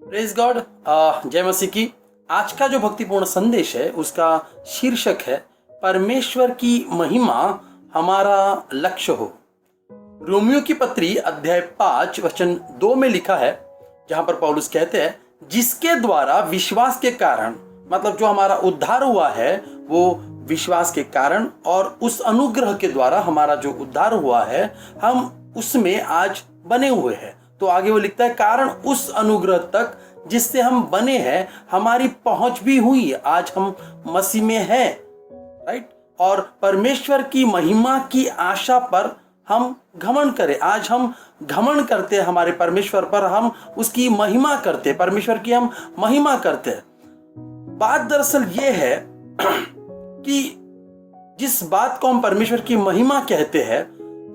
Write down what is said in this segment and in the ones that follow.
Praise God. जय मसीह की। आज का जो भक्तिपूर्ण संदेश है उसका शीर्षक है परमेश्वर की महिमा हमारा लक्ष्य हो। रोमियो की पत्री अध्याय 5 वचन 2 में लिखा है, जहां पर पौलुस कहते हैं जिसके द्वारा विश्वास के कारण, मतलब जो हमारा उद्धार हुआ है वो विश्वास के कारण, और उस अनुग्रह के द्वारा हमारा जो उद्धार हुआ है हम उसमें आज बने हुए हैं। तो आगे वो लिखता है कारण उस अनुग्रह तक जिससे हम बने हैं हमारी पहुंच भी हुई, आज हम मसीह में हैं, राइट। और परमेश्वर की महिमा की आशा पर हम घमंड करें। आज हम घमंड करते हैं हमारे परमेश्वर पर, हम उसकी महिमा करते हैं, परमेश्वर की हम महिमा करते हैं। बात दरअसल ये है कि जिस बात को हम परमेश्वर की महिमा कहते हैं,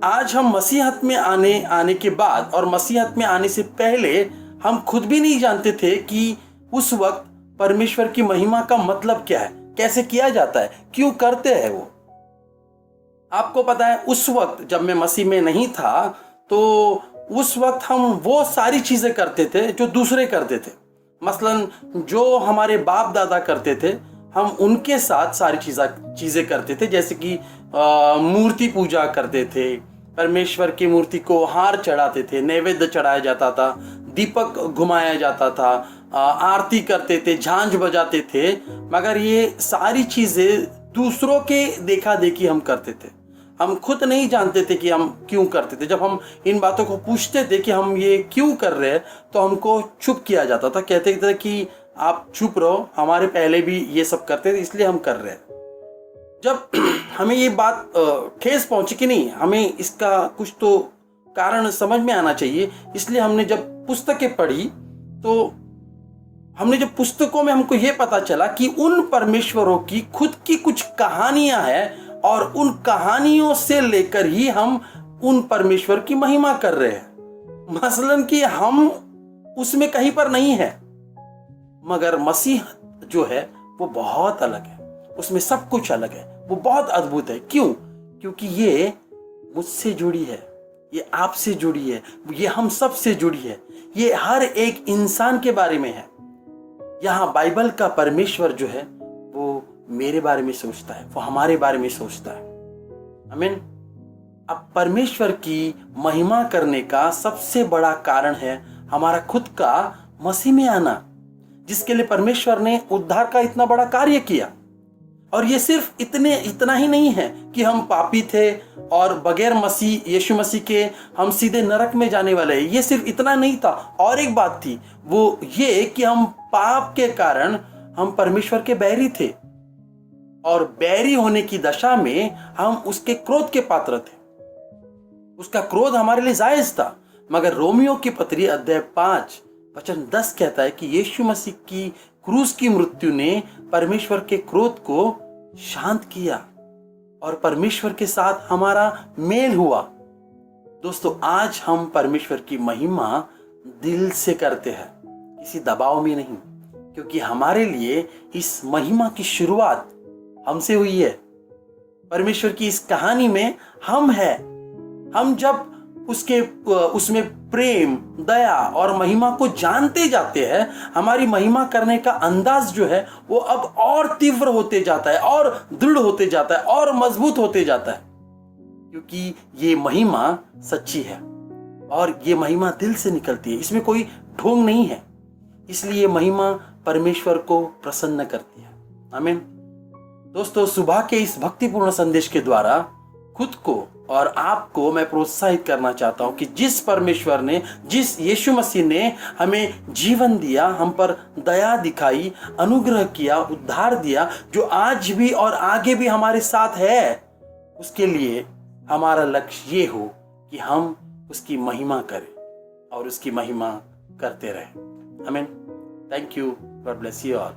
आज हम मसीहत में आने के बाद और मसीहत में आने से पहले हम खुद भी नहीं जानते थे कि उस वक्त परमेश्वर की महिमा का मतलब क्या है, कैसे किया जाता है, क्यों करते हैं वो। आपको पता है उस वक्त जब मैं मसीह में नहीं था तो उस वक्त हम वो सारी चीजें करते थे जो दूसरे करते थे। मसलन जो हमारे बाप दादा करते थे हम उनके साथ सारी चीजें करते थे, जैसे कि मूर्ति पूजा करते थे, परमेश्वर की मूर्ति को हार चढ़ाते थे, नैवेद्य चढ़ाया जाता था, दीपक घुमाया जाता था, आरती करते थे, झांझ बजाते थे। मगर ये सारी चीजें दूसरों के देखा देखी हम करते थे, हम खुद नहीं जानते थे कि हम क्यों करते थे। जब हम इन बातों को पूछते थे कि हम ये क्यों कर रहे हैं तो हमको चुप किया जाता था, कहते थे कि आप चुप रहो, हमारे पहले भी ये सब करते थे इसलिए हम कर रहे हैं। जब हमें ये बात ठेस पहुंची कि नहीं, हमें इसका कुछ तो कारण समझ में आना चाहिए, इसलिए हमने जब पुस्तकें पढ़ी तो हमने जब पुस्तकों में हमको ये पता चला कि उन परमेश्वरों की खुद की कुछ कहानियां हैं और उन कहानियों से लेकर ही हम उन परमेश्वर की महिमा कर रहे हैं। मसलन कि हम उसमें कहीं पर नहीं है, मगर मसीह जो है वो बहुत अलग है, उसमें सब कुछ अलग है, वो बहुत अद्भुत है। क्यों? क्योंकि ये मुझसे जुड़ी है, ये आपसे जुड़ी है, ये हम सब से जुड़ी है, ये हर एक इंसान के बारे में है। यहाँ बाइबल का परमेश्वर जो है वो मेरे बारे में सोचता है, वो हमारे बारे में सोचता है। आमीन। अब परमेश्वर की महिमा करने का सबसे बड़ा कारण है हमारा खुद का मसीह में आना, जिसके लिए परमेश्वर ने उद्धार का इतना बड़ा कार्य किया। और ये सिर्फ इतना ही नहीं है कि हम पापी थे और बगैर मसीह यीशु मसीह के हम सीधे नरक में जाने वाले हैं, ये सिर्फ इतना नहीं था। और एक बात थी, वो ये कि हम पाप के कारण हम परमेश्वर के बैरी थे और बैरी होने की दशा में हम उसके क्रोध के पात्र थे, उसका क्रोध हमारे लिए जायज था। मगर रोमियो की पत्री अध्याय 5 वचन 10 कहता है कि यीशु मसीह की क्रूस की मृत्यु ने परमेश्वर के क्रोध को शांत किया और परमेश्वर के साथ हमारा मेल हुआ। दोस्तों, आज हम परमेश्वर की महिमा दिल से करते हैं, किसी दबाव में नहीं, क्योंकि हमारे लिए इस महिमा की शुरुआत हमसे हुई है। परमेश्वर की इस कहानी में हम हैं। हम जब उसमें प्रेम, दया और महिमा को जानते जाते हैं, हमारी महिमा करने का अंदाज जो है वो अब और तीव्र होते जाता है और दृढ़ होते जाता है और मजबूत होते जाता है, क्योंकि ये महिमा सच्ची है और ये महिमा दिल से निकलती है, इसमें कोई ढोंग नहीं है। इसलिए ये महिमा परमेश्वर को प्रसन्न करती है। आमीन। दोस्तों, सुबह के इस भक्तिपूर्ण संदेश के द्वारा खुद को और आपको मैं प्रोत्साहित करना चाहता हूं कि जिस परमेश्वर ने, जिस यीशु मसीह ने हमें जीवन दिया, हम पर दया दिखाई, अनुग्रह किया, उद्धार दिया, जो आज भी और आगे भी हमारे साथ है, उसके लिए हमारा लक्ष्य ये हो कि हम उसकी महिमा करें और उसकी महिमा करते रहें। आमीन। Thank you. God bless you all.